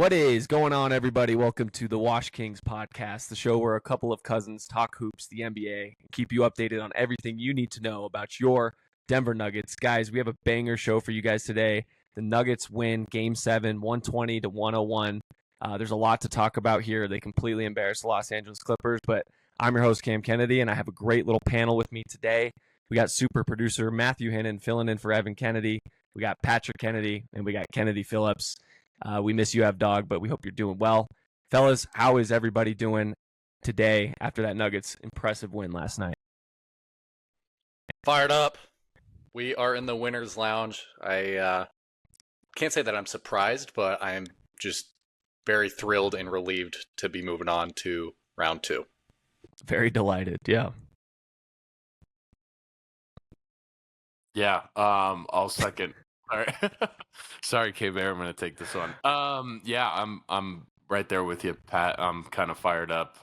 What is going on, everybody? Welcome to the Washed Kings podcast, the show where a couple of cousins talk hoops, the NBA, and keep you updated on everything you need to know about your Denver Nuggets. Guys, we have a banger show for you guys today. The Nuggets win Game 7, 120-101. There's a lot to talk about here. They completely embarrassed the Los Angeles Clippers, but I'm your host, Cam Kennedy, and I have a great little panel with me today. We got super producer Matthew Hinnon filling in for Evan Kennedy. We got Patrick Kennedy, and we got Kennedy Phillips. We miss you, Dog, but we hope you're doing well. Fellas, how is everybody doing today after that Nuggets impressive win last night? Fired up. We are in the winner's lounge. I can't say that I'm surprised, but I'm just very thrilled and relieved to be moving on to round 2. Very delighted, yeah. Yeah, I'll second. All right. Sorry, K-Bear, I'm going to take this one. Yeah, I'm right there with you, Pat. I'm kind of fired up.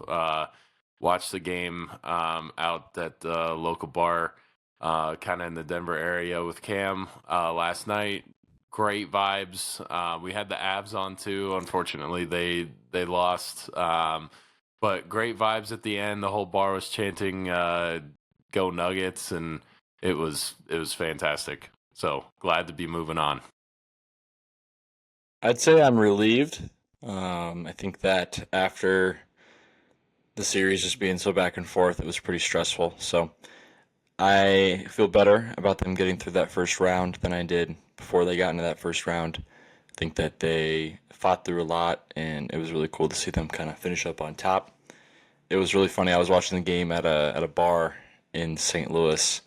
Watched the game out at the local bar, kind of in the Denver area with Cam last night. Great vibes. We had the Avs on too. Unfortunately, they lost. But great vibes at the end. The whole bar was chanting "Go Nuggets," and it was fantastic. So glad to be moving on. I'd say I'm relieved. I think that after the series just being so back and forth, it was pretty stressful. So I feel better about them getting through that first round than I did before they got into that first round. I think that they fought through a lot, and it was really cool to see them kind of finish up on top. It was really funny. I was watching the game at a bar in St. Louis,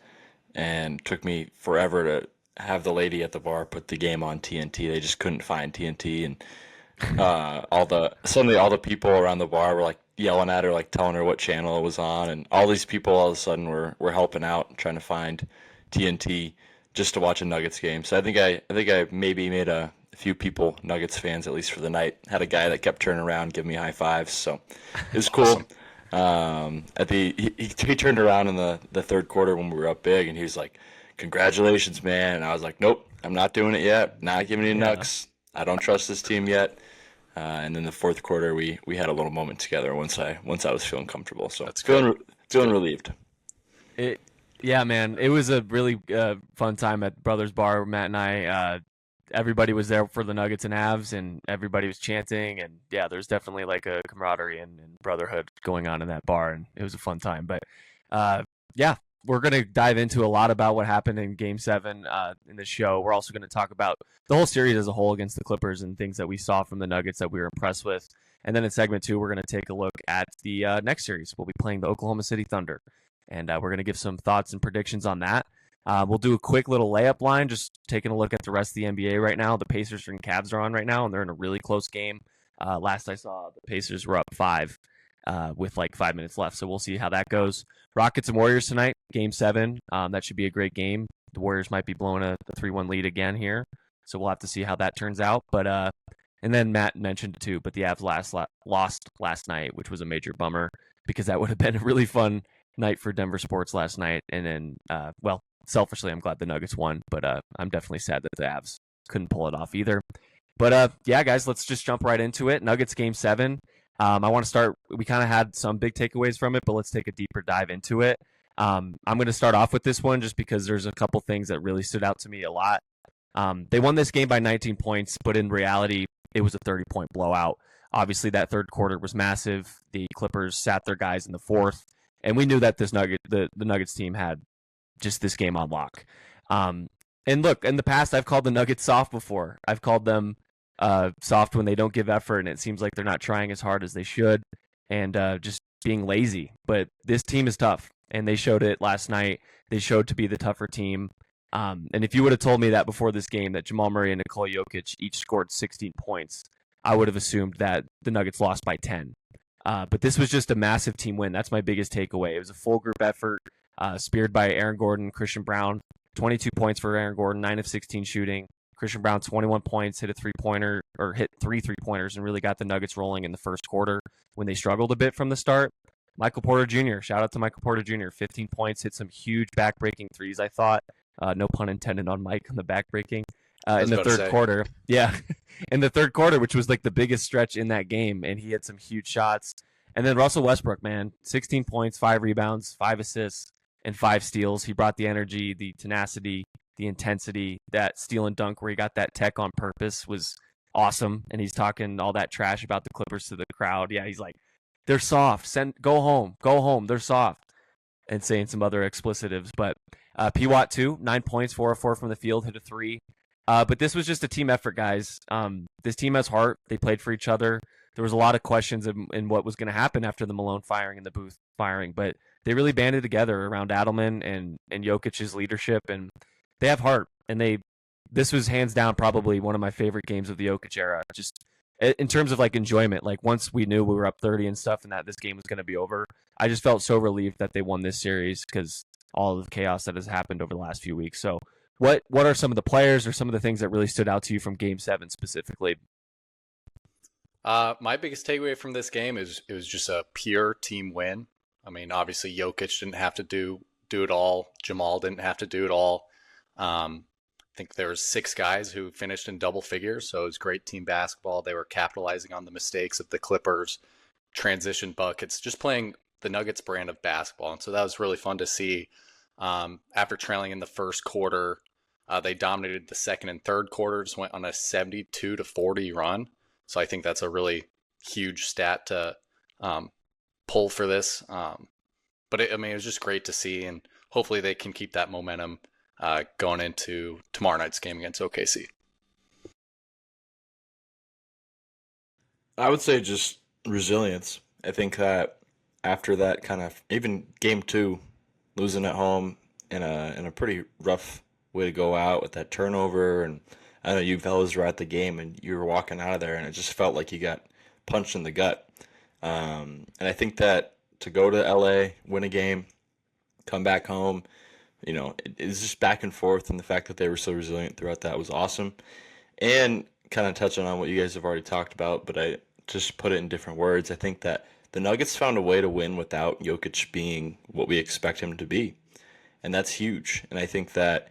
and it took me forever to have the lady at the bar put the game on TNT. They just couldn't find TNT, and suddenly all the people around the bar were like yelling at her, like telling her what channel it was on, and all these people all of a sudden were helping out and trying to find TNT just to watch a Nuggets game. So I think I maybe made a few people Nuggets fans, at least for the night. Had a guy that kept turning around, giving me high fives, so it was cool. He turned around in the third quarter when we were up big, and he was like, "Congratulations, man." And I was like, "Nope, I'm not doing it yet. Not giving you Nuggets. I don't trust this team yet." And then the fourth quarter, we had a little moment together once I was feeling comfortable. So it's feeling relieved. Yeah, man, it was a really fun time at Brothers Bar. Matt and I, everybody was there for the Nuggets and Avs, and everybody was chanting. And yeah, there's definitely like a camaraderie and brotherhood going on in that bar, and it was a fun time. But yeah. We're going to dive into a lot about what happened in Game 7 in the show. We're also going to talk about the whole series as a whole against the Clippers and things that we saw from the Nuggets that we were impressed with. And then in segment 2, we're going to take a look at the next series. We'll be playing the Oklahoma City Thunder, and we're going to give some thoughts and predictions on that. We'll do a quick little layup line, just taking a look at the rest of the NBA right now. The Pacers and Cavs are on right now, and they're in a really close game. Last I saw, the Pacers were up 5. With like 5 minutes left. So we'll see how that goes. Rockets and Warriors tonight, Game 7. That should be a great game. The Warriors might be blowing a 3-1 lead again here. So we'll have to see how that turns out. But and then Matt mentioned it too, but the Avs lost last night, which was a major bummer because that would have been a really fun night for Denver sports last night. And then, selfishly, I'm glad the Nuggets won, but I'm definitely sad that the Avs couldn't pull it off either. But yeah, guys, let's just jump right into it. Nuggets Game 7. I want to start, we kind of had some big takeaways from it, but let's take a deeper dive into it. I'm going to start off with this one just because there's a couple things that really stood out to me a lot. They won this game by 19 points, but in reality, it was a 30-point blowout. Obviously, that third quarter was massive. The Clippers sat their guys in the fourth, and we knew that the Nuggets team had just this game on lock. And look, in the past, I've called the Nuggets soft before. I've called them soft when they don't give effort, and it seems like they're not trying as hard as they should, and just being lazy. But this team is tough, and they showed it last night. They showed to be the tougher team. And if you would have told me that before this game, that Jamal Murray and Nikola Jokic each scored 16 points, I would have assumed that the Nuggets lost by 10. But this was just a massive team win. That's my biggest takeaway. It was a full group effort, speared by Aaron Gordon, Christian Brown. 22 points for Aaron Gordon, 9 of 16 shooting. Christian Brown, 21 points, hit 3 3-pointers, and really got the Nuggets rolling in the first quarter when they struggled a bit from the start. Michael Porter Jr., shout out to Michael Porter Jr., 15 points, hit some huge back-breaking threes, I thought. No pun intended on Mike on the back-breaking. in the third quarter. Yeah, in the third quarter, which was like the biggest stretch in that game, and he had some huge shots. And then Russell Westbrook, man, 16 points, 5 rebounds, 5 assists, and 5 steals. He brought the energy, the tenacity, the intensity. That steal and dunk where he got that tech on purpose was awesome. And he's talking all that trash about the Clippers to the crowd. Yeah, he's like, they're soft. Go home. They're soft. And saying some other explicitives. But P-Watt, too, 9 points, 4 of 4 from the field, hit a 3. But this was just a team effort, guys. This team has heart. They played for each other. There was a lot of questions in what was going to happen after the Malone firing and the Booth firing, but they really banded together around Adelman and Jokic's leadership, and they have heart. And this was hands down probably one of my favorite games of the Jokic era. Just in terms of like enjoyment, like once we knew we were up 30 and stuff, and that this game was going to be over, I just felt so relieved that they won this series because all of the chaos that has happened over the last few weeks. So, what are some of the players or some of the things that really stood out to you from Game 7 specifically? My biggest takeaway from this game is it was just a pure team win. I mean, obviously Jokic didn't have to do it all. Jamal didn't have to do it all. I think there was 6 guys who finished in double figures, so it was great team basketball. They were capitalizing on the mistakes of the Clippers, transition buckets, just playing the Nuggets brand of basketball. And so that was really fun to see. After trailing in the first quarter, they dominated the second and third quarters, went on a 72-40 run. So I think that's a really huge stat to pull for this. But it was just great to see, and hopefully they can keep that momentum going into tomorrow night's game against OKC. I would say just resilience. I think that after that kind of, even game 2, losing at home in a pretty rough way to go out with that turnover, and I know you fellas were at the game and you were walking out of there and it just felt like you got punched in the gut. And I think that to go to LA, win a game, come back home, it's just back and forth, and the fact that they were so resilient throughout that was awesome. And kind of touching on what you guys have already talked about, but I just put it in different words. I think that the Nuggets found a way to win without Jokic being what we expect him to be. And that's huge. And I think that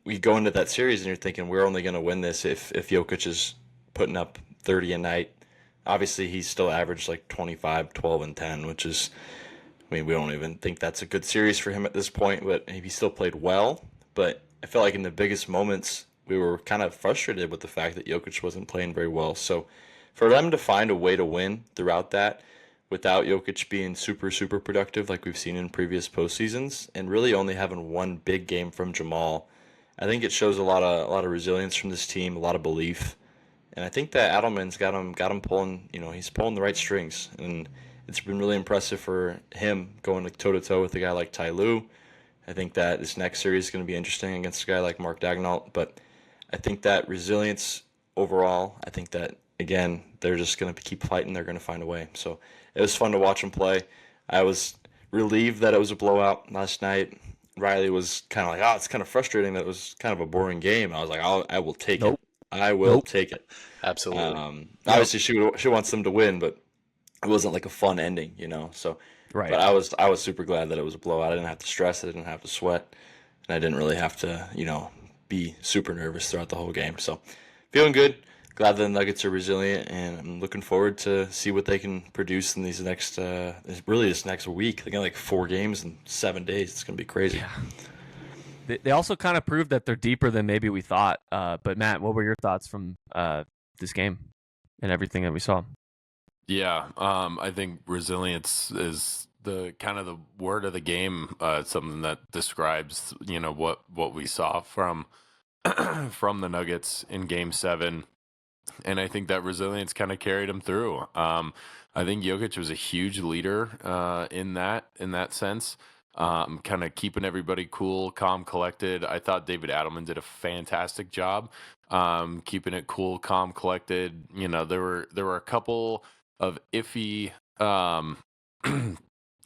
we go into that series and you're thinking we're only going to win this if Jokic is putting up 30 a night. Obviously, he's still averaged like 25, 12, and 10, which is, we don't even think that's a good series for him at this point, but he still played well. But I felt like in the biggest moments, we were kind of frustrated with the fact that Jokic wasn't playing very well. So for them to find a way to win throughout that, without Jokic being super, super productive like we've seen in previous postseasons, and really only having one big game from Jamal, I think it shows a lot of resilience from this team, a lot of belief, and I think that Adelman's got him pulling. He's pulling the right strings, and it's been really impressive for him going toe to toe with a guy like Ty Lue. I think that this next series is going to be interesting against a guy like Mark Daigneault, but I think that resilience overall, I think that again they're just going to keep fighting. They're going to find a way. So it was fun to watch them play. I was relieved that it was a blowout last night. Riley was kind of like, it's kind of frustrating that it was kind of a boring game. I was like, I will take it. I will take it. Absolutely. Obviously, she wants them to win, but it wasn't like a fun ending, So, right. But I was super glad that it was a blowout. I didn't have to stress. I didn't have to sweat, and I didn't really have to, be super nervous throughout the whole game. So, feeling good. Glad the Nuggets are resilient, and I'm looking forward to see what they can produce in these next, this next week. They got like 4 games in 7 days. It's gonna be crazy. Yeah. They also kind of proved that they're deeper than maybe we thought. But Matt, what were your thoughts from this game and everything that we saw? Yeah, I think resilience is the kind of the word of the game. Something that describes, what we saw from from the Nuggets in Game 7. And I think that resilience kind of carried him through. I think Jokic was a huge leader in that sense, kind of keeping everybody cool, calm, collected. I thought David Adelman did a fantastic job keeping it cool, calm, collected. There were a couple of iffy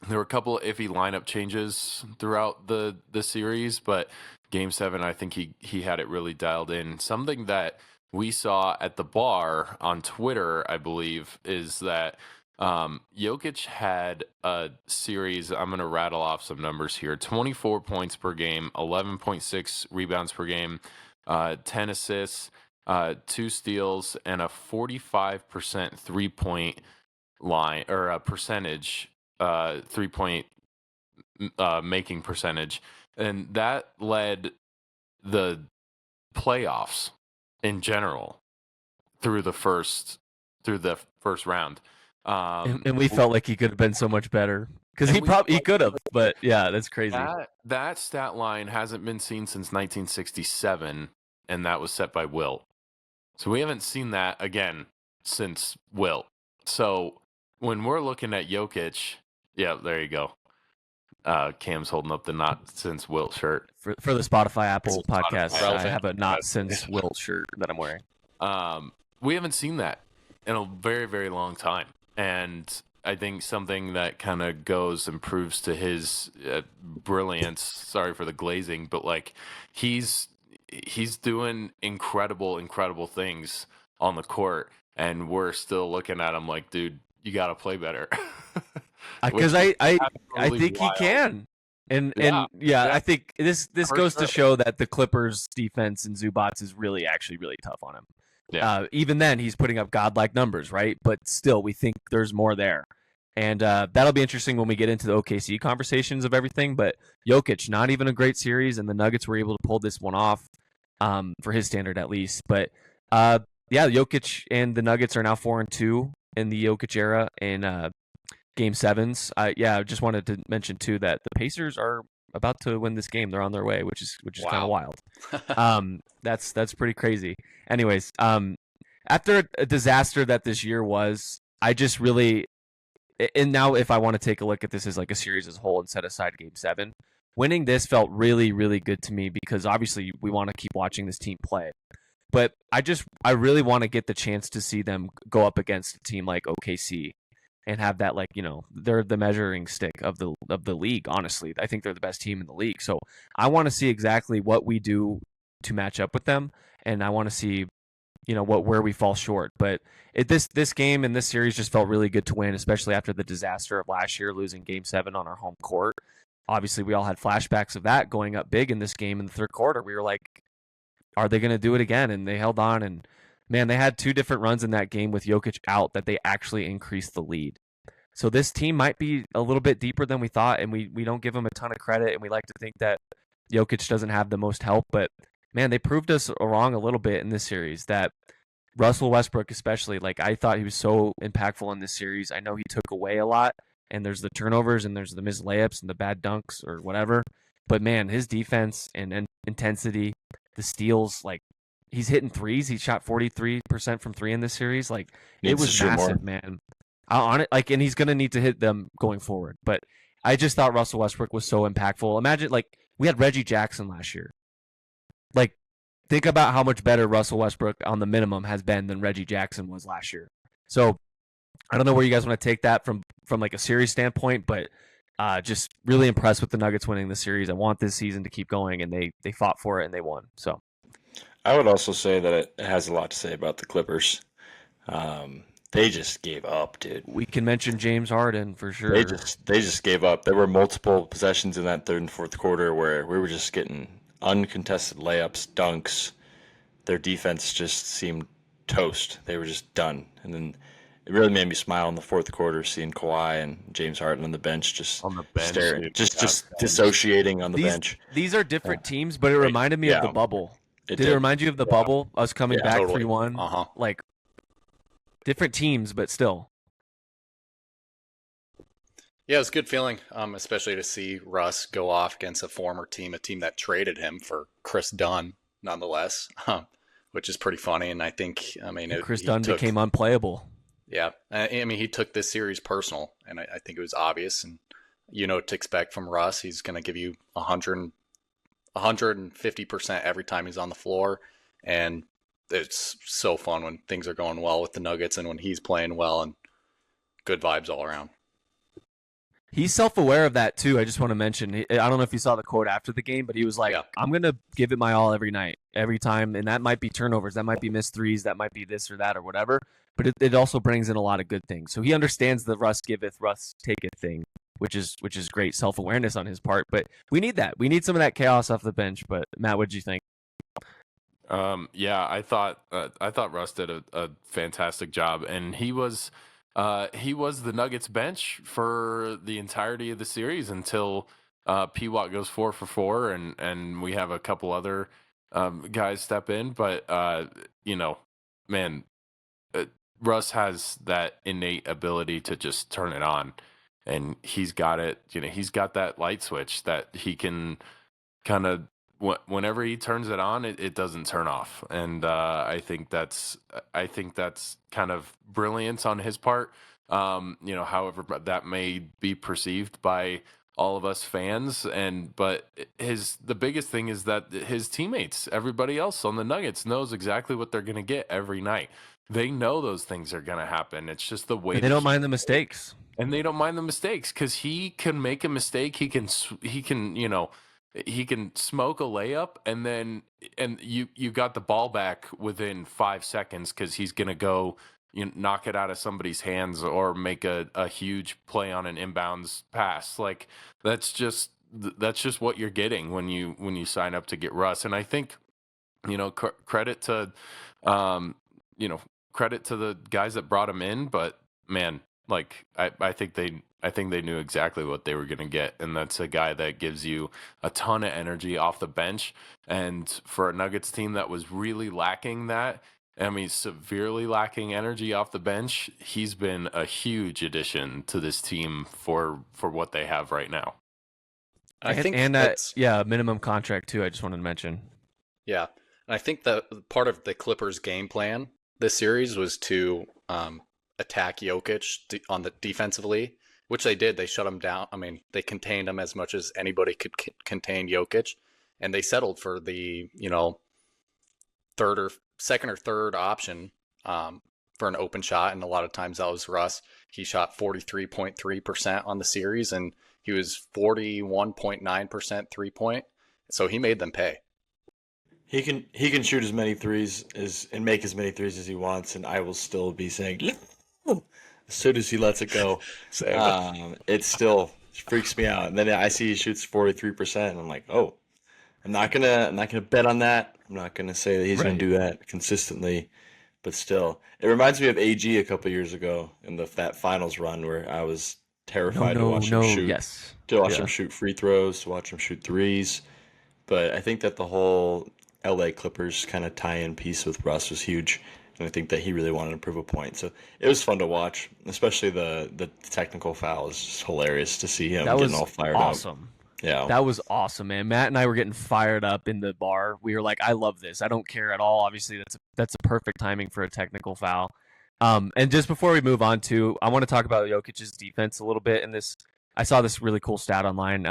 lineup changes throughout the series, but Game 7, I think he had it really dialed in. Something that we saw at the bar on Twitter, I believe, is that Jokic had a series. I'm going to rattle off some numbers here: 24 points per game, 11.6 rebounds per game, 10 assists, 2 steals, and a 45% 3-point line or a percentage, 3-point making percentage, and that led the playoffs in general through the first round. And we felt like he could have been so much better because he could have, but yeah, that's crazy. That stat line hasn't been seen since 1967, and that was set by Wilt. So we haven't seen that again since Wilt. So when we're looking at Jokic, yeah, there you go. Cam's holding up the not since Wilt shirt For the Spotify Apple podcast. I relevant. have a not since Wilt shirt that I'm wearing. We haven't seen that in a very, very long time. And I think something that kind of goes and proves to his brilliance, sorry for the glazing, but like he's doing incredible things on the court. And we're still looking at him like, dude, you got to play better. Because I think he can. And I think this goes to show that the Clippers defense and Zubats is really tough on him. Yeah. Even then, he's putting up godlike numbers, right? But still, we think there's more there. And that'll be interesting when we get into the OKC conversations of everything. But Jokic, not even a great series, and the Nuggets were able to pull this one off for his standard at least. But Jokic and the Nuggets are now 4-2 in the Jokic era in Game 7s. I just wanted to mention, too, that the Pacers are about to win this game. They're on their way, which is kind of wild. That's pretty crazy. Anyways, after a disaster that this year was, I just really, and now if I want to take a look at this as like a series as a whole and set aside Game 7, winning this felt really, really good to me because obviously we want to keep watching this team play. But I really want to get the chance to see them go up against a team like OKC and have that, like, they're the measuring stick of the league. Honestly, I think they're the best team in the league. So I want to see exactly what we do to match up with them, and I want to see, where we fall short. But this game and this series just felt really good to win, especially after the disaster of last year, losing Game 7 on our home court. Obviously, we all had flashbacks of that going up big in this game in the third quarter. We were like, are they going to do it again? And they held on, and man, they had 2 different runs in that game with Jokic out that they actually increased the lead. So this team might be a little bit deeper than we thought, and we don't give them a ton of credit, and we like to think that Jokic doesn't have the most help. But, man, they proved us wrong a little bit in this series, that Russell Westbrook especially, like, I thought he was so impactful in this series. I know he took away a lot, and there's the turnovers, and there's the missed layups and the bad dunks or whatever. But, man, his defense and intensity, the steals, like, he's hitting threes. He shot 43% from 3 in this series. Like, it was massive, man. And he's going to need to hit them going forward. But I just thought Russell Westbrook was so impactful. Imagine, like, we had Reggie Jackson last year. Like, think about how much better Russell Westbrook on the minimum has been than Reggie Jackson was last year. So I don't know where you guys want to take that from like a series standpoint, but just really impressed with the Nuggets winning the series. I want this season to keep going, and they fought for it and they won. So I would also say that it has a lot to say about the Clippers. They just gave up, dude. We can mention James Harden for sure. They just gave up. There were multiple possessions in that third and fourth quarter where we were just getting uncontested layups, dunks. Their defense just seemed toast. They were just done. And then it really made me smile in the fourth quarter seeing Kawhi and James Harden on the bench staring, dude. just dissociating on the bench. These are different teams, but it reminded me of the bubble. Did it remind you of the bubble? Us coming back totally. 3-1? Like, different teams, but still. Yeah, it was a good feeling, especially to see Russ go off against a former team, a team that traded him for Chris Dunn, nonetheless, which is pretty funny. And I think, Chris Dunn became unplayable. Yeah, I mean, he took this series personal, and I think it was obvious. And you know what to expect from Russ. He's going to give you 150% every time he's on the floor, and it's so fun when things are going well with the Nuggets and when he's playing well, and good vibes all around. He's self-aware of that too. I just want to mention. I don't know if you saw the quote after the game, but he was like, Yeah. "I'm gonna give it my all every night, every time," and that might be turnovers, that might be missed threes, that might be this or that or whatever. But it also brings in a lot of good things. So he understands the Russ giveth, Russ taketh thing, which is great self-awareness on his part. But we need that. We need some of that chaos off the bench. But Matt, what did you think? Yeah, I thought Russ did a fantastic job, and he was the Nuggets bench for the entirety of the series until P-Watt goes 4 for 4, and we have a couple other guys step in. But man, Russ has that innate ability to just turn it on, and he's got it. He's got that light switch that he can kind of, whenever he turns it on, it doesn't turn off. And I think that's kind of brilliance on his part. However that may be perceived by all of us fans, but the biggest thing is that his teammates, everybody else on the Nuggets, knows exactly what they're going to get every night. They know those things are going to happen. It's just the way And they don't mind the mistakes. And they don't mind the mistakes because he can make a mistake. He can he can smoke a layup, and you got the ball back within 5 seconds because he's gonna go knock it out of somebody's hands or make a huge play on an inbounds pass. Like that's just what you're getting when you sign up to get Russ. And I think credit to credit to the guys that brought him in, but man, like I think they knew exactly what they were going to get, and that's a guy that gives you a ton of energy off the bench. And for a Nuggets team that was really lacking that, I mean, severely lacking energy off the bench, he's been a huge addition to this team for what they have right now. I think minimum contract too. I just wanted to mention. Yeah, and I think that part of the Clippers' game plan this series was to attack Jokic on the defensively, which they did. They shut him down. I mean, they contained him as much as anybody could contain Jokic, and they settled for the second or third option for an open shot, and a lot of times that was Russ. He shot 43.3% on the series, and he was 41.9% 3-point. So he made them pay. He can shoot as many threes and make as many threes as he wants, and I will still be saying as soon as he lets it go. It still freaks me out. And then I see he shoots 43%, and I'm like, oh, I'm not gonna bet on that. I'm not gonna say that he's gonna do that consistently, but still, it reminds me of AG a couple years ago in that finals run where I was terrified to watch him shoot. Yes. To watch him shoot free throws, to watch him shoot threes. But I think that the whole LA Clippers kind of tie-in piece with Russ was huge, and I think that he really wanted to prove a point. So it was fun to watch, especially the technical foul is just hilarious to see him getting all fired up. Awesome. Yeah, that was awesome, man. Matt and I were getting fired up in the bar. We were like, "I love this. I don't care at all." Obviously, that's a perfect timing for a technical foul. And just before we move on I want to talk about Jokic's defense a little bit. In this, I saw this really cool stat online.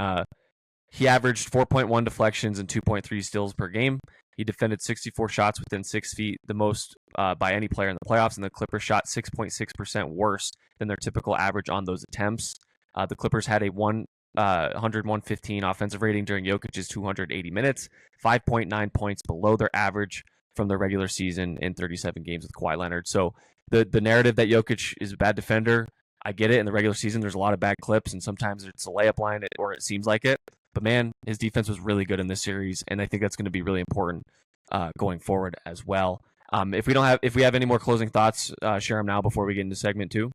He averaged 4.1 deflections and 2.3 steals per game. He defended 64 shots within 6 feet, the most by any player in the playoffs, and the Clippers shot 6.6% worse than their typical average on those attempts. The Clippers had a 115 offensive rating during Jokic's 280 minutes, 5.9 points below their average from the regular season in 37 games with Kawhi Leonard. So the narrative that Jokic is a bad defender, I get it. In the regular season, there's a lot of bad clips, and sometimes it's a layup line, or it seems like it. But man, his defense was really good in this series, and I think that's going to be really important going forward as well. If we have any more closing thoughts, share them now before we get into segment 2.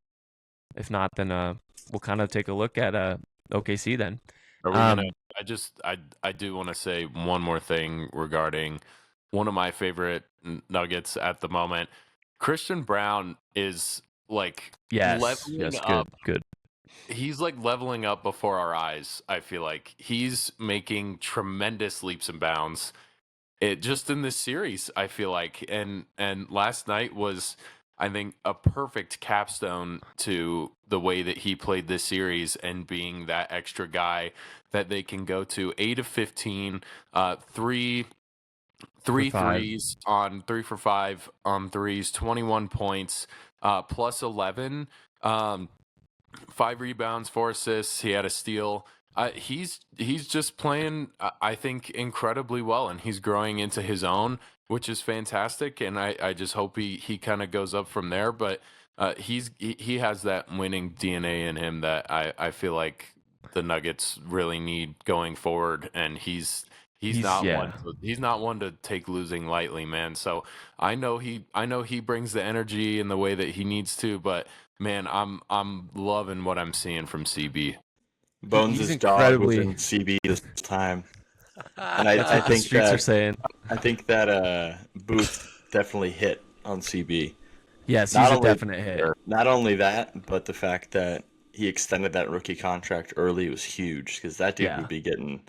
If not, then we'll kind of take a look at OKC then. Are we gonna? I do want to say one more thing regarding one of my favorite Nuggets at the moment. Christian Brown is like leveling up. Good. He's like leveling up before our eyes. I feel like he's making tremendous leaps and bounds. Just in this series, I feel like, and last night was, I think, a perfect capstone to the way that he played this series and being that extra guy that they can go to. 8 of 15, three threes on 3 for 5 on threes, 21 points, plus 11. 5 rebounds, 4 assists. He had a steal. He's just playing, I think, incredibly well, and he's growing into his own, which is fantastic. And I just hope he kind of goes up from there. But he has that winning DNA in him that I feel like the Nuggets really need going forward. And he's not yeah. he's not one to take losing lightly, man. So I know he brings the energy in the way that he needs to, but man, I'm loving what I'm seeing from CB. Bones' He's dog was incredibly. in CB this time, and That's I what the think streets are that saying. Booth definitely hit on CB. Yes, he's Not a only definite hit. not only that, but the fact that he extended that rookie contract early was huge because that dude Yeah. would be getting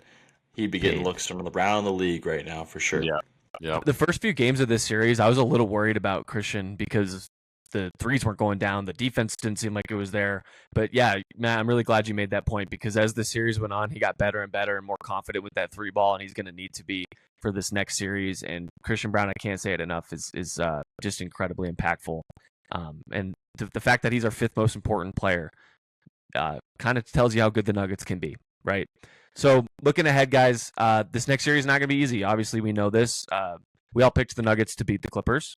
Paid. looks from LeBron in the league right now for sure. Yeah. The first few games of this series, I was a little worried about Christian because the threes weren't going down. The defense didn't seem like it was there. But yeah, Matt, I'm really glad you made that point because as the series went on, he got better and better and more confident with that three ball, and he's going to need to be for this next series. And Christian Brown, I can't say it enough, is just incredibly impactful. And the fact that he's our fifth most important player kind of tells you how good the Nuggets can be, right? So looking ahead, guys, this next series is not going to be easy. Obviously, we know this. We all picked the Nuggets to beat the Clippers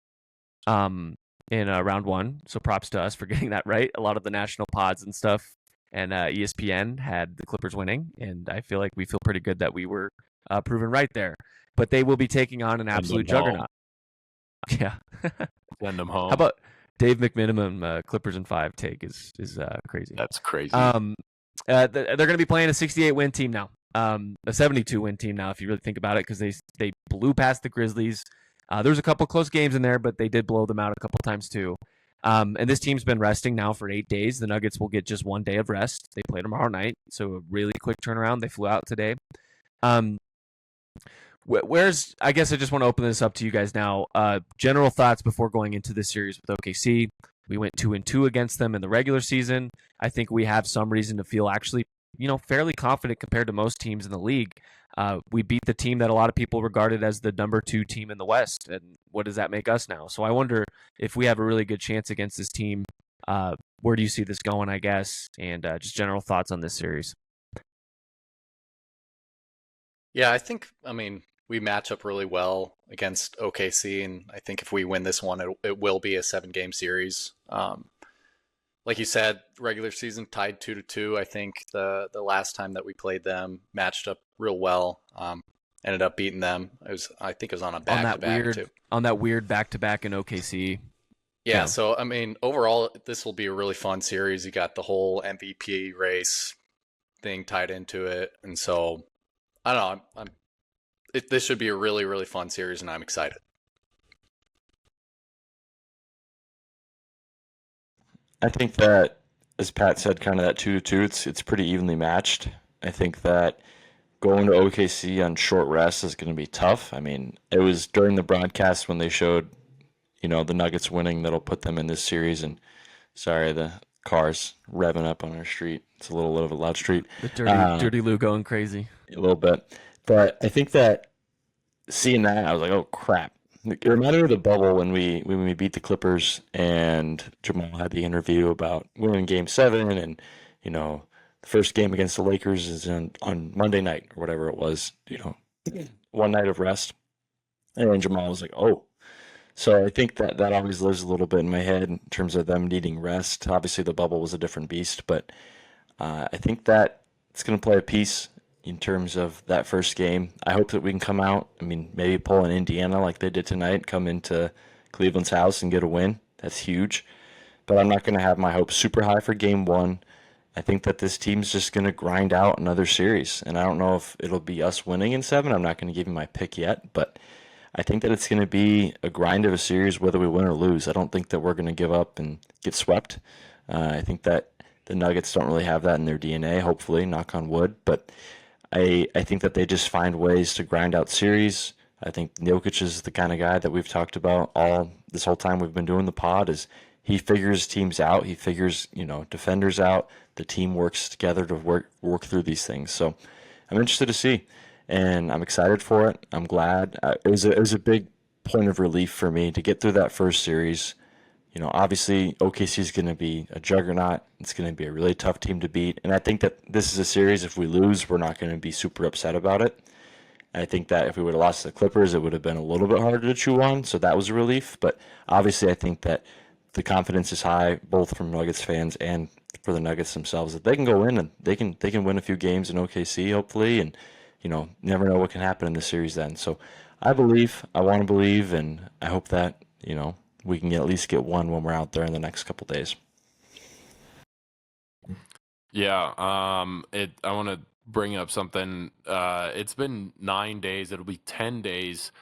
in round one. So props to us for getting that right. A lot of the national pods and stuff and ESPN had the Clippers winning, and I feel like we feel pretty good that we were proven right there. But they will be taking on an absolute juggernaut. Yeah. Send them home. How about Dave McMinimum Clippers in 5 take is crazy. That's crazy. They're going to be playing a 68 win team now, a 72 win team now, if you really think about it, because they blew past the Grizzlies. There was a couple close games in there, but they did blow them out a couple times too. And this team's been resting now for 8 days. The Nuggets will get just 1 day of rest. They play tomorrow night, so a really quick turnaround. They flew out today. I guess I just want to open this up to you guys now. General thoughts before going into this series with OKC. We went 2-2 against them in the regular season. I think we have some reason to feel actually, fairly confident compared to most teams in the league. We beat the team that a lot of people regarded as the number 2 team in the West. And what does that make us now? So I wonder if we have a really good chance against this team. Where do you see this going, I guess? And just general thoughts on this series. Yeah, we match up really well against OKC, and I think if we win this one, it will be a 7-game series. Like you said, regular season tied 2-2. I think the last time that we played them matched up real well. Ended up beating them. I think it was on a back-to-back too. On that weird back-to-back in OKC. Yeah, so overall, this will be a really fun series. You got the whole MVP race thing tied into it, and so I don't know. This should be a really, really fun series, and I'm excited. I think that, as Pat said, kind of that 2-2, it's pretty evenly matched. I think that going to OKC on short rest is going to be tough. It was during the broadcast when they showed, the Nuggets winning that'll put them in this series. And sorry, the cars revving up on our street. It's a little of a loud street. The dirty Lou going crazy. A little bit. But I think that seeing that, I was like, oh, crap. It reminded me of the bubble when we beat the Clippers and Jamal had the interview about winning Game 7 and, the first game against the Lakers is on Monday night or whatever it was, 1 night of rest. And then Jamal was like, oh. So I think that always lives a little bit in my head in terms of them needing rest. Obviously, the bubble was a different beast, but I think that it's going to play a piece in terms of that first game. I hope that we can come out, maybe pull in Indiana like they did tonight, come into Cleveland's house and get a win. That's huge. But I'm not going to have my hopes super high for Game 1. I think that this team's just going to grind out another series. And I don't know if it'll be us winning in 7. I'm not going to give you my pick yet. But I think that it's going to be a grind of a series whether we win or lose. I don't think that we're going to give up and get swept. I think that the Nuggets don't really have that in their DNA, hopefully, knock on wood. But I think that they just find ways to grind out series. I think Jokic is the kind of guy that we've talked about all this whole time we've been doing the pod is he figures teams out. He figures, defenders out. The team works together to work through these things. So I'm interested to see, and I'm excited for it. I'm glad. It was a big point of relief for me to get through that first series, Obviously OKC is going to be a juggernaut. It's going to be a really tough team to beat. And I think that this is a series, if we lose, we're not going to be super upset about it. And I think that if we would have lost to the Clippers, it would have been a little bit harder to chew on. So that was a relief. But obviously I think that the confidence is high, both from Nuggets fans and for the Nuggets themselves, that they can go in and they can win a few games in OKC, hopefully. And, never know what can happen in the series then. So I want to believe, and I hope that, we can at least get one when we're out there in the next couple days. Yeah, I want to bring up something. It's been 9 days. It'll be 10 days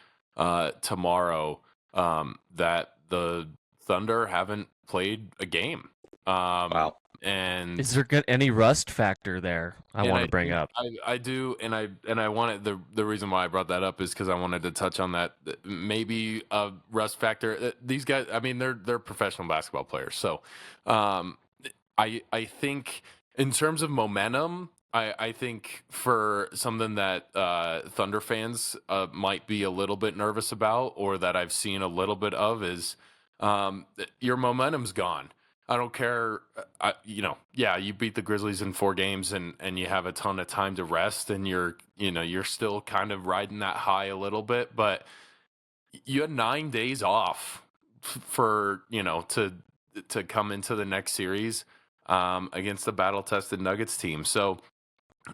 tomorrow that the Thunder haven't played a game. Wow. And is there any rust factor there? I want to bring up. I do, and I wanted the reason why I brought that up is because I wanted to touch on that. Maybe a rust factor. These guys, I mean, they're professional basketball players, so I think in terms of momentum, I think for something that Thunder fans might be a little bit nervous about, or that I've seen a little bit of, is your momentum's gone. I don't care, you beat the Grizzlies in 4 games and you have a ton of time to rest, and you're still kind of riding that high a little bit, but you had 9 days off for, to come into the next series against the battle-tested Nuggets team. So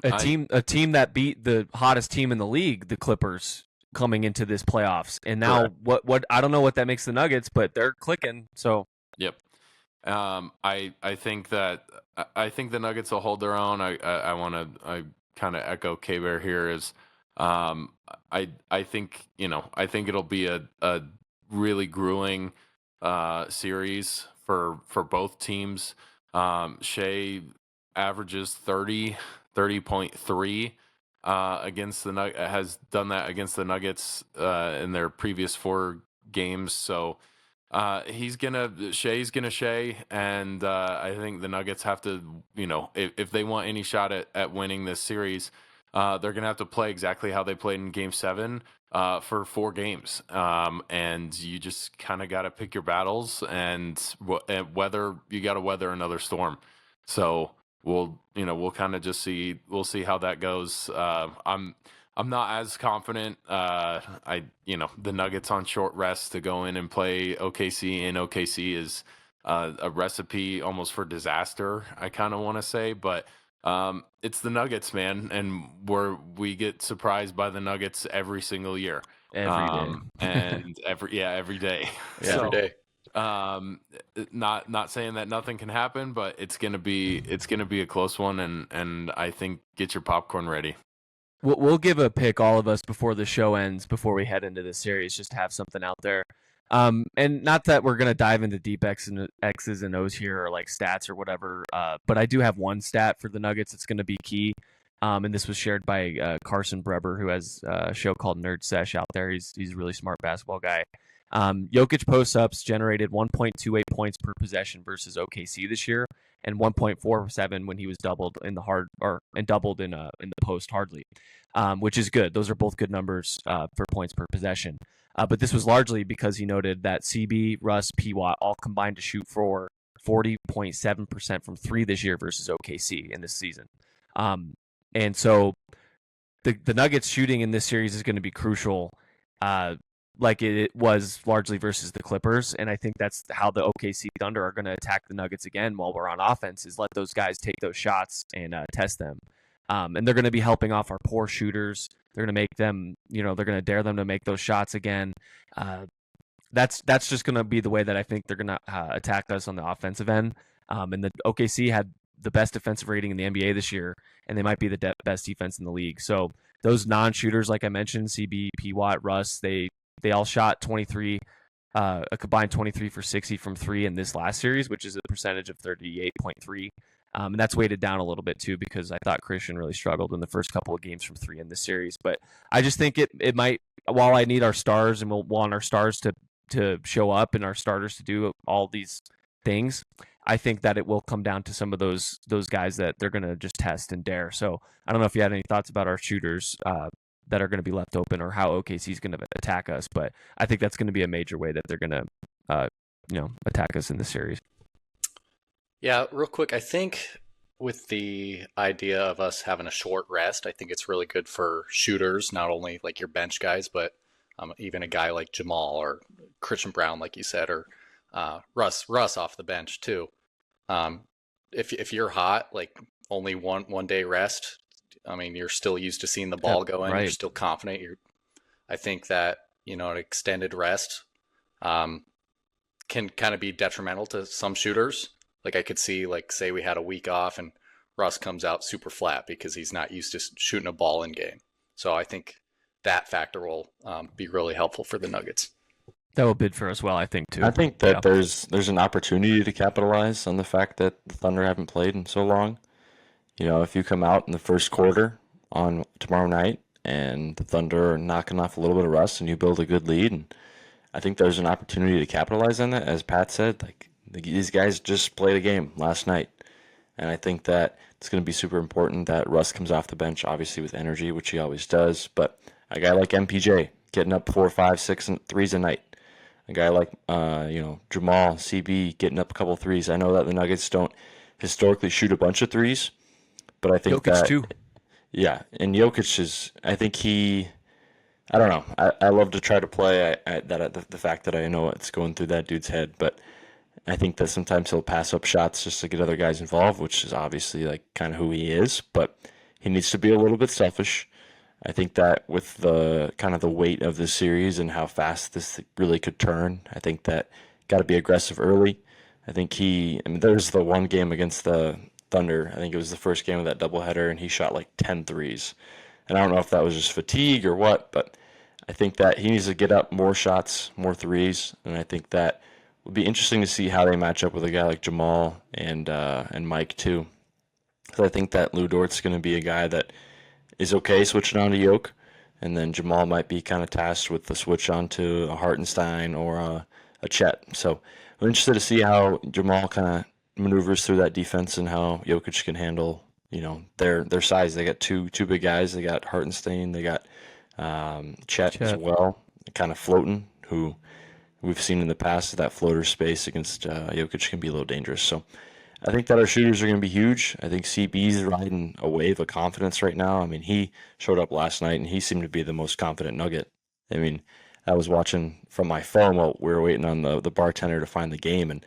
a team that beat the hottest team in the league, the Clippers, coming into this playoffs. And now what I don't know what that makes the Nuggets, but they're clicking. So yep. I think the Nuggets will hold their own. I kind of echo K-Bear here is I think it'll be a really grueling series for both teams. Shea averages 30.3 against the has done that against the Nuggets in their previous 4 games. So Shay's gonna Shea, and I think the Nuggets have to, if they want any shot at winning this series, they're gonna have to play exactly how they played in Game 7 for 4 games, and you just kind of got to pick your battles, and weather another storm. So we'll kind of just see how that goes. I'm not as confident. The Nuggets on short rest to go in and play OKC, and OKC is a recipe almost for disaster, I kind of want to say, but it's the Nuggets, man, and we get surprised by the Nuggets every single year, every day, and every day, yeah, so, every day. Not saying that nothing can happen, but it's gonna be a close one, and I think get your popcorn ready. We'll give a pick, all of us, before the show ends, before we head into this series, just to have something out there. And not that we're going to dive into deep X's and O's here, or like stats or whatever, but I do have one stat for the Nuggets that's going to be key. And this was shared by Carson Breber, who has a show called Nerd Sesh out there. He's a really smart basketball guy. Jokic post-ups generated 1.28 points per possession versus OKC this year, and 1.47 when he was doubled in the doubled in the post hardly, which is good. Those are both good numbers for points per possession. But this was largely because he noted that CB, Russ, P-Watt all combined to shoot for 40.7% from 3 this year versus OKC in this season. And so the Nuggets shooting in this series is going to be crucial, like it was largely versus the Clippers. And I think that's how the OKC Thunder are going to attack the Nuggets again while we're on offense, is let those guys take those shots and test them. And they're going to be helping off our poor shooters. They're going to make them, they're going to dare them to make those shots again. That's just going to be the way that I think they're going to attack us on the offensive end. And the OKC had the best defensive rating in the NBA this year, and they might be the best defense in the league. So those non-shooters, like I mentioned, CB, P-Watt, Russ, they all shot 23, a combined 23 for 60 from 3 in this last series, which is a percentage of 38.3. And that's weighted down a little bit too, because I thought Christian really struggled in the first couple of games from 3 in this series. But I just think it might, while I need our stars and we'll want our stars to show up and our starters to do all these things, I think that it will come down to some of those guys that they're going to just test and dare. So I don't know if you had any thoughts about our shooters that are going to be left open, or how OKC is going to attack us, but I think that's going to be a major way that they're going to attack us in the series. Yeah, real quick, I think with the idea of us having a short rest, I think it's really good for shooters, not only like your bench guys, but even a guy like Jamal or Christian Brown, like you said, or Russ off the bench too. Um, if you're hot, like only one day rest, I mean, you're still used to seeing the ball going. You're Right. still confident. I think that an extended rest um, can kind of be detrimental to some shooters. Like I could see, like say we had a week off and Russ comes out super flat because he's not used to shooting a ball in game. So I think that factor will be really helpful for the Nuggets. That will bid for us well, I think, too. I think that there's an opportunity to capitalize on the fact that the Thunder haven't played in so long. If you come out in the first quarter on tomorrow night and the Thunder are knocking off a little bit of rust and you build a good lead, and I think there's an opportunity to capitalize on that. As Pat said, like these guys just played a game last night, and I think that it's going to be super important that Russ comes off the bench, obviously with energy, which he always does. But a guy like MPJ getting up 4, 5, 6 and threes a night. A guy like Jamal, CB getting up a couple threes. I know that the Nuggets don't historically shoot a bunch of threes, but I think Jokic, that too. yeah, and Jokic is. I think I don't know. I love to try to play. The fact that I know what's going through that dude's head, but I think that sometimes he'll pass up shots just to get other guys involved, which is obviously like kind of who he is. But he needs to be a little bit selfish. I think that with the kind of the weight of this series and how fast this really could turn, I think that got to be aggressive early. I think there's the one game against the Thunder. I think it was the first game of that doubleheader, and he shot like 10 threes. And I don't know if that was just fatigue or what, but I think that he needs to get up more shots, more threes, and I think that would be interesting to see how they match up with a guy like Jamal and Mike too. Because I think that Lou Dort's going to be a guy that is okay switching on to Yoke, and then Jamal might be kind of tasked with the switch on to a Hartenstein or a Chet. So I'm interested to see how Jamal kind of maneuvers through that defense and how Jokic can handle their size. They got two big guys. They got Hartenstein. They got Chet as well, kind of floating, who we've seen in the past that floater space against Jokic can be a little dangerous. So I think that our shooters are going to be huge. I think CB's riding a wave of confidence right now. I mean, he showed up last night, and he seemed to be the most confident Nugget. I mean, I was watching from my phone while we were waiting on the bartender to find the game, and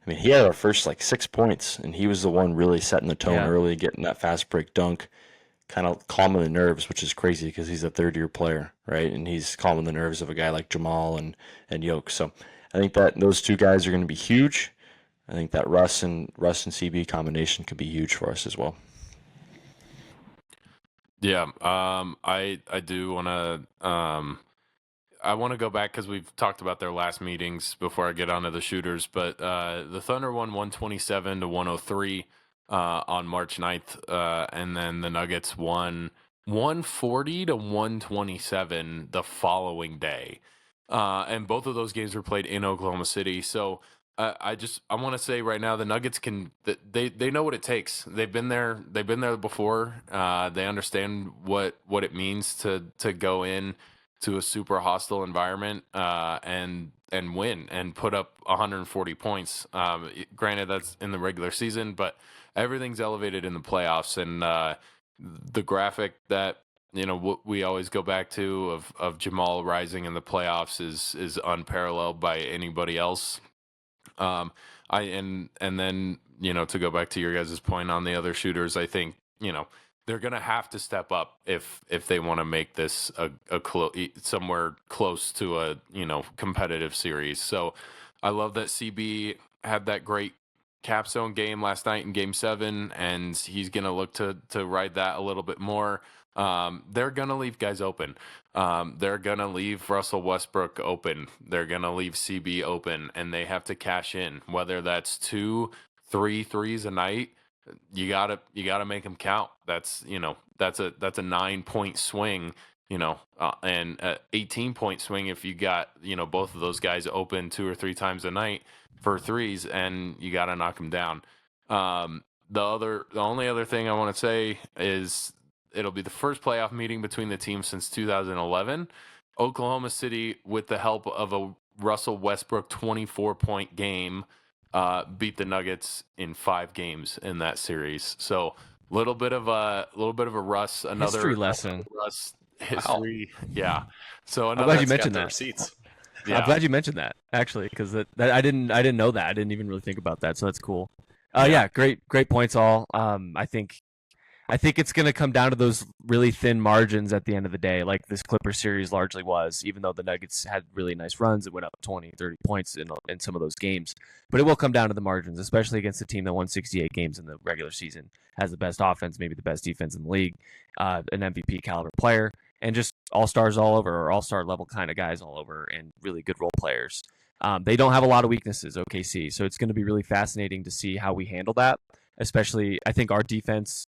I mean, he had our first 6 points, and he was the one really setting the tone early, getting that fast break dunk, kind of calming the nerves, which is crazy because he's a third-year player, right? And he's calming the nerves of a guy like Jamal and Yoke. So I think that those two guys are going to be huge. I think that Russ and CB combination could be huge for us as well. Yeah, I do want to I want to go back because we've talked about their last meetings before I get onto the shooters. But the Thunder won 127 to 103 on March 9th, and then the Nuggets won 140 to 127 the following day. And both of those games were played in Oklahoma City. So I want to say right now the Nuggets they know what it takes. They've been there before. They understand what it means to go in to a super hostile environment and win and put up 140 points. Granted, that's in the regular season, but everything's elevated in the playoffs. And the graphic that we always go back to of Jamal rising in the playoffs is unparalleled by anybody else. And then to go back to your guys' point on the other shooters, I think they're gonna have to step up if they want to make this a somewhere close to a competitive series. So I love that CB had that great capstone game last night in Game 7, and he's gonna look to ride that a little bit more. They're gonna leave guys open. They're gonna leave Russell Westbrook open. They're gonna leave CB open, and they have to cash in. Whether that's 2, 3 threes a night, you gotta make them count. That's that's a 9-point swing, and 18-point swing if you got both of those guys open 2 or 3 times a night for threes, and you gotta knock them down. The only other thing I want to say is it'll be the first playoff meeting between the teams since 2011. Oklahoma City, with the help of a Russell Westbrook 24-point game beat the Nuggets in 5 games in that series. So little bit of a Russ, another History lesson. Russ history. Wow. Yeah. So I'm another. glad you That's got mentioned the that. receipts. Yeah. I'm glad you mentioned that actually, because I didn't know that. I didn't even really think about that. So that's cool. Yeah. Yeah, great points all. I think it's going to come down to those really thin margins at the end of the day, like this Clippers series largely was, even though the Nuggets had really nice runs. It went up 20, 30 points in some of those games. But it will come down to the margins, especially against a team that won 68 games in the regular season, has the best offense, maybe the best defense in the league, an MVP caliber player, and just all-stars all over, or all-star level kind of guys all over, and really good role players. They don't have a lot of weaknesses, OKC, so it's going to be really fascinating to see how we handle that. Especially, I think our defense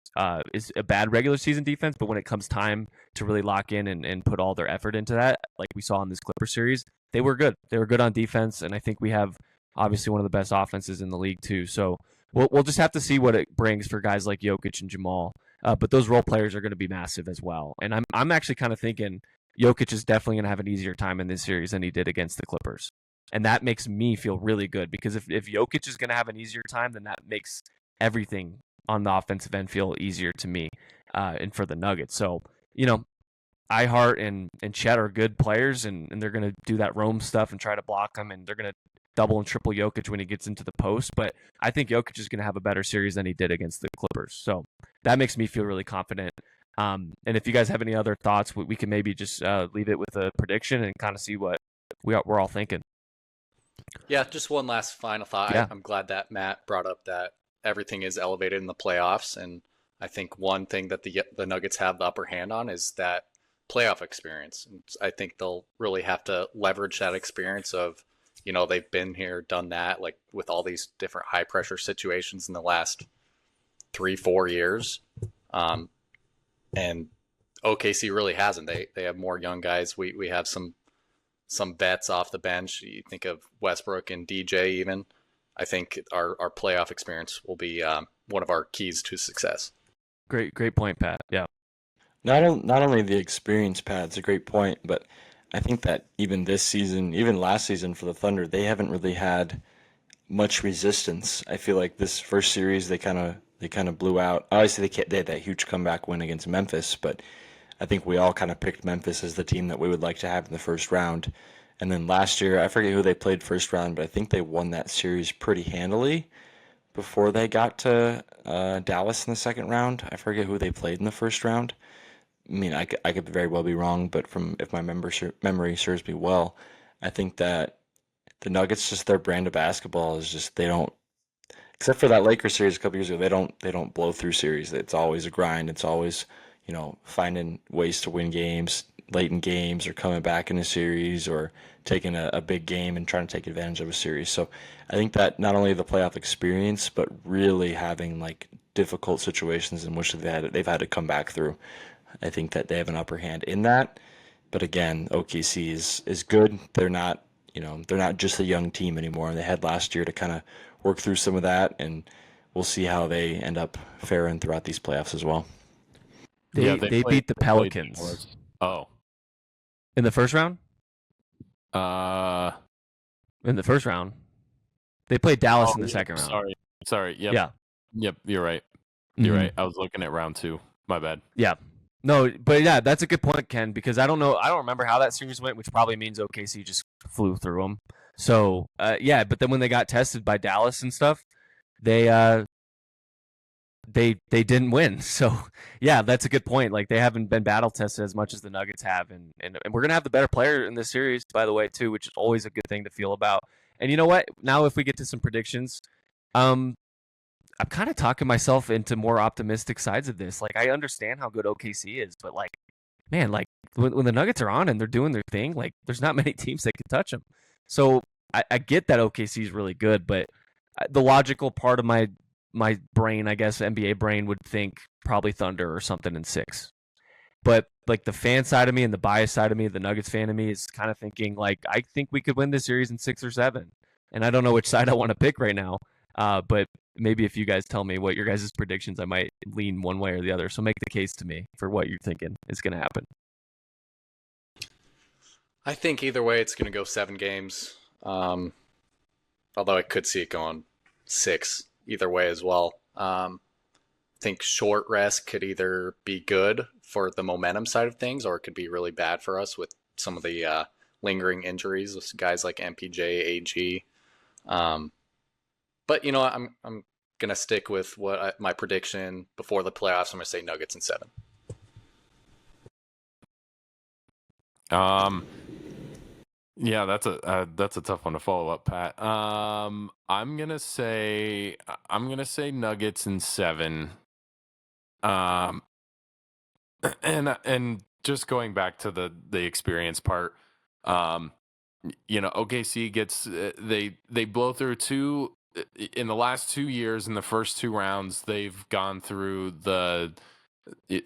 is a bad regular season defense, but when it comes time to really lock in and put all their effort into that, like we saw in this Clipper series, they were good. They were good on defense, and I think we have obviously one of the best offenses in the league too. So we'll just have to see what it brings for guys like Jokic and Jamal. But those role players are going to be massive as well. And I'm actually kind of thinking Jokic is definitely going to have an easier time in this series than he did against the Clippers. And that makes me feel really good, because if Jokic is going to have an easier time, then that makes everything on the offensive end feel easier to me and for the Nuggets. So, iHeart and Chet are good players, and they're going to do that roam stuff and try to block him, and they're going to double and triple Jokic when he gets into the post. But I think Jokic is going to have a better series than he did against the Clippers. So that makes me feel really confident. And if you guys have any other thoughts, we can maybe just leave it with a prediction and kind of see what we're all thinking. Yeah, just one last final thought. Yeah. I'm glad that Matt brought up that everything is elevated in the playoffs, and I think one thing that the Nuggets have the upper hand on is that playoff experience. And I think they'll really have to leverage that experience of, they've been here, done that, like with all these different high pressure situations in the last 3-4 years. And OKC really hasn't. They have more young guys. We have some vets off the bench. You think of Westbrook and DJ even. I think our playoff experience will be one of our keys to success. Great point, Pat. Yeah. Not only the experience, Pat, it's a great point, but I think that even this season, even last season for the Thunder, they haven't really had much resistance. I feel like this first series they kind of blew out. Obviously, they had that huge comeback win against Memphis, but I think we all kind of picked Memphis as the team that we would like to have in the first round. And then last year, I forget who they played first round, but I think they won that series pretty handily before they got to Dallas in the second round. I forget who they played in the first round. I mean, I could very well be wrong, but if my memory serves me well, I think that the Nuggets, just their brand of basketball is just, they don't, except for that Lakers series a couple years ago, they don't blow through series. It's always a grind. It's always, finding ways to win games late in games, or coming back in a series, or taking a big game and trying to take advantage of a series. So I think that not only the playoff experience, but really having like difficult situations in which they've had to come back through. I think that they have an upper hand in that. But again, OKC is good. They're not just a young team anymore. They had last year to kind of work through some of that, and we'll see how they end up faring throughout these playoffs as well. They beat the Pelicans. Oh. In the first round? Uh, In the first round. They played Dallas in the second round. Sorry. Yep. Yeah. Yep, you're right. You're right. I was looking at round 2. My bad. Yeah. No, but yeah, that's a good point, Ken, because I don't remember how that series went, which probably means OKC just flew through them. So, yeah, but then when they got tested by Dallas and stuff, they didn't win. So, yeah, that's a good point. Like, they haven't been battle tested as much as the Nuggets have, and we're gonna have the better player in this series, by the way, too, which is always a good thing to feel about. And you know what? Now, if we get to some predictions, I'm kind of talking myself into more optimistic sides of this. Like, I understand how good OKC is, but like, man, like when the Nuggets are on and they're doing their thing, like there's not many teams that can touch them. So I get that OKC is really good, but the logical part of my brain, I guess, NBA brain would think probably Thunder or something in 6. But like the fan side of me and the bias side of me, the Nuggets fan of me, is kind of thinking like, I think we could win this series in 6 or 7. And I don't know which side I want to pick right now. But maybe if you guys tell me what your guys' predictions, I might lean one way or the other. So make the case to me for what you're thinking is going to happen. I think either way, it's going to go 7 games. Although I could see it going 6 either way as well. I think short rest could either be good for the momentum side of things, or it could be really bad for us with some of the lingering injuries with guys like MPJ, AG. Um, but I'm gonna stick with my prediction before the playoffs. I'm gonna say Nuggets in 7. Yeah, that's a tough one to follow up, Pat. I'm gonna say Nuggets in 7. Um, and just going back to the experience part, um, OKC gets they blow through two in the last 2 years. In the first 2 rounds, they've gone through the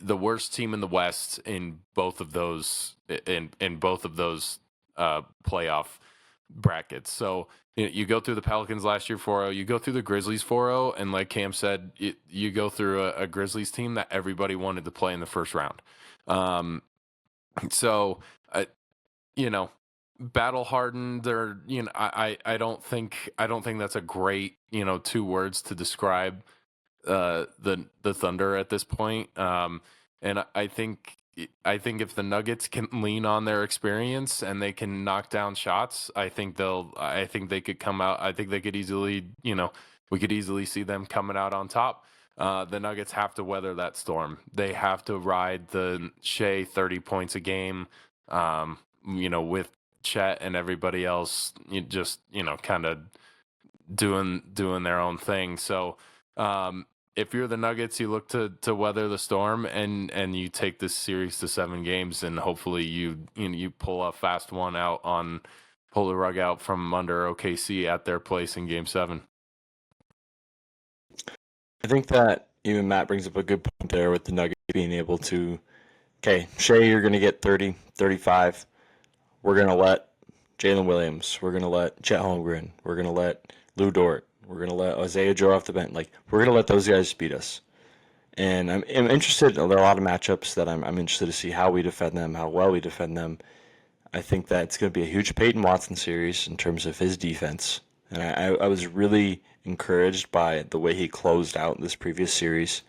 worst team in the West in both of those playoff brackets. So you go through the Pelicans last year 4-0, you go through the Grizzlies 4-0, and like Cam said, you go through a Grizzlies team that everybody wanted to play in the first round. So battle hardened, or I don't think that's a great 2 words to describe the Thunder at this point. And I think if the Nuggets can lean on their experience and they can knock down shots, I think they could come out. I think they could easily, we could easily see them coming out on top. The Nuggets have to weather that storm. They have to ride the Shea 30 points a game, with Chet and everybody else, kind of doing their own thing. So, if you're the Nuggets, you look to weather the storm and you take this series to 7 games, and hopefully you pull a fast one out pull the rug out from under OKC at their place in Game 7. I think that even Matt brings up a good point there with the Nuggets being able to, okay, Shea, you're going to get 30, 35. We're going to let Jalen Williams. We're going to let Chet Holmgren. We're going to let Lou Dort. We're going to let Isaiah Joe off the bench. We're going to let those guys beat us. And I'm interested. There are a lot of matchups that I'm interested to see how we defend them, how well we defend them. I think that it's going to be a huge Peyton Watson series in terms of his defense. And I was really encouraged by the way he closed out this previous series.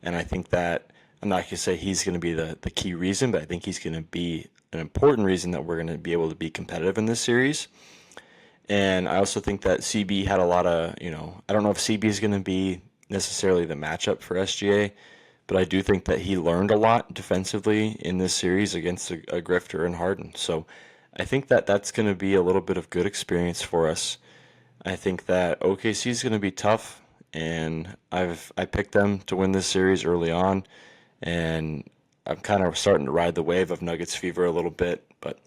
And I think that I'm not going to say he's going to be the key reason, but I think he's going to be an important reason that we're going to be able to be competitive in this series. And I also think that CB had a lot of, I don't know if CB is going to be necessarily the matchup for SGA, but I do think that he learned a lot defensively in this series against a Grifter and Harden. So I think that that's going to be a little bit of good experience for us. I think that OKC is going to be tough, and I picked them to win this series early on, and I'm kind of starting to ride the wave of Nuggets fever a little bit, but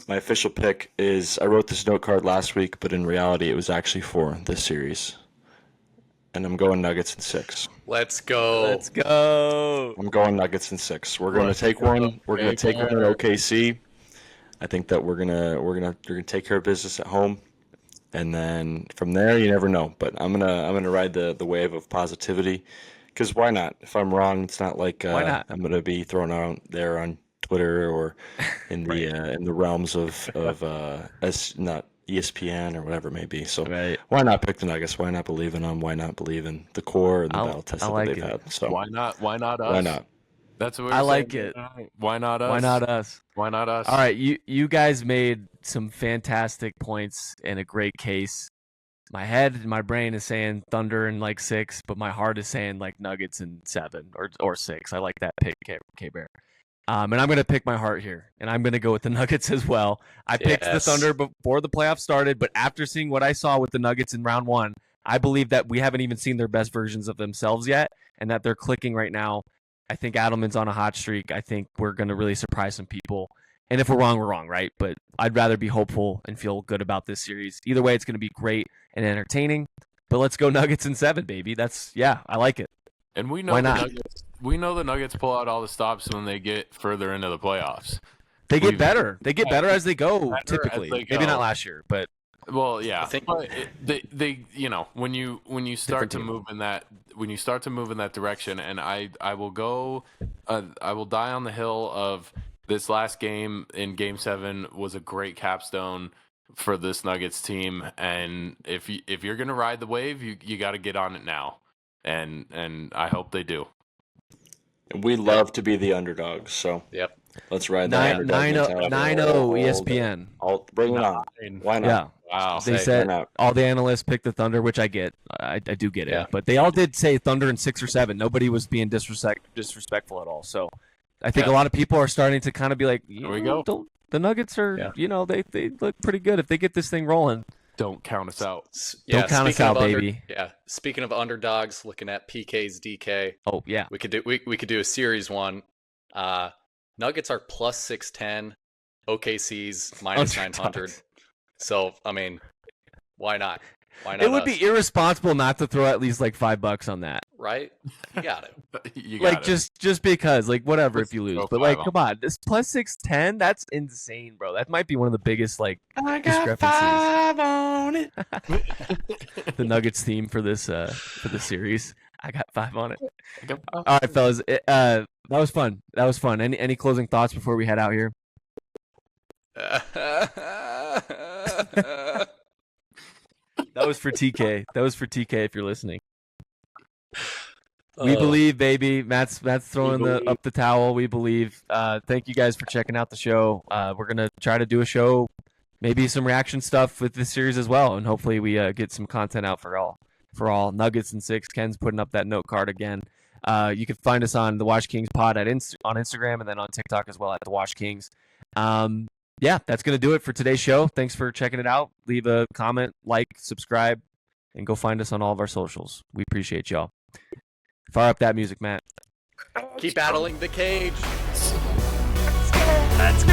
my official pick is, I wrote this note card last week, but in reality it was actually for this series. And I'm going Nuggets in 6. Let's go. Let's go. I'm going Nuggets in 6. We're going to take one. We're going to take one at OKC. I think that we're gonna take care of business at home, and then from there you never know. But I'm gonna ride the wave of positivity, because why not? If I'm wrong, it's not like Why not? I'm gonna be thrown out there on Twitter or in the in the realms of not ESPN or whatever it may be. So why not pick the Nuggets? Why not believe in them? Why not believe in the core and the battle test that they've had? So why not us? Why not? That's what I like it. Why not us? Why not us? Why not us? All right, you guys made some fantastic points and a great case. My head and my brain is saying Thunder in 6, but my heart is saying Nuggets in 7 or 6. I like that pick, K-Bear. And I'm going to pick my heart here, and I'm going to go with the Nuggets as well. I picked the Thunder before the playoffs started, but after seeing what I saw with the Nuggets in round 1, I believe that we haven't even seen their best versions of themselves yet, and that they're clicking right now. I think Adelman's on a hot streak. I think we're going to really surprise some people. And if we're wrong, right? But I'd rather be hopeful and feel good about this series. Either way, it's going to be great and entertaining. But let's go Nuggets in 7, baby. I like it. And we know Why not? We know the Nuggets pull out all the stops when they get further into the playoffs. They get better. They get better as they go, typically. They go. Maybe not last year, but well, yeah. I think they when you start to move in that direction, and I will die on the hill of this last game in Game 7 was a great capstone for this Nuggets team, and if you're gonna ride the wave, you got to get on it now, and I hope they do. We love to be the underdogs, so Yep. let's ride that underdog mentality. 9-0 ESPN. I'll bring it on. Why not? Yeah. Wow. They said all the analysts picked the Thunder, which I get. I do get it. Yeah. But they all did say Thunder in 6 or 7. Nobody was being disrespectful at all. So I think a lot of people are starting to kind of be like, Here we go. The Nuggets are, they look pretty good if they get this thing rolling. Don't count us out. Don't count us out, baby. Speaking of underdogs, looking at PK's DK. Oh yeah. We could do a series one. Nuggets are plus 610. OKC's minus 900. So I mean, why not? Why not? It would be irresponsible not to throw at least like $5 on that. Right? You got it. You got it. just because, like, whatever if you lose. throw But like, 5 come on, this plus 610, that's insane, bro. That might be one of the biggest like I got discrepancies. 5 on it. The Nuggets theme for this series. I got 5 on it. Yep. All right, fellas. That was fun. Any closing thoughts before we head out here? That was for TK. If you're listening. We believe, baby. Matt's throwing up the towel. We believe. Thank you guys for checking out the show. We're gonna try to do a show, maybe some reaction stuff with this series as well, and hopefully we get some content out for all Nuggets and 6. Ken's putting up that note card again. You can find us on the Washed Kings Pod on Instagram and then on TikTok as well at the Washed Kings. Yeah, that's going to do it for today's show. Thanks for checking it out. Leave a comment, like, subscribe, and go find us on all of our socials. We appreciate y'all. Fire up that music, Matt. Keep battling the cage. Let's go.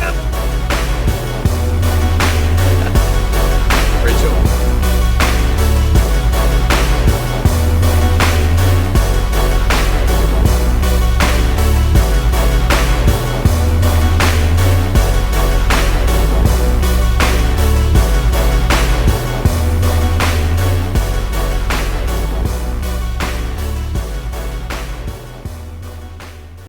Rachel.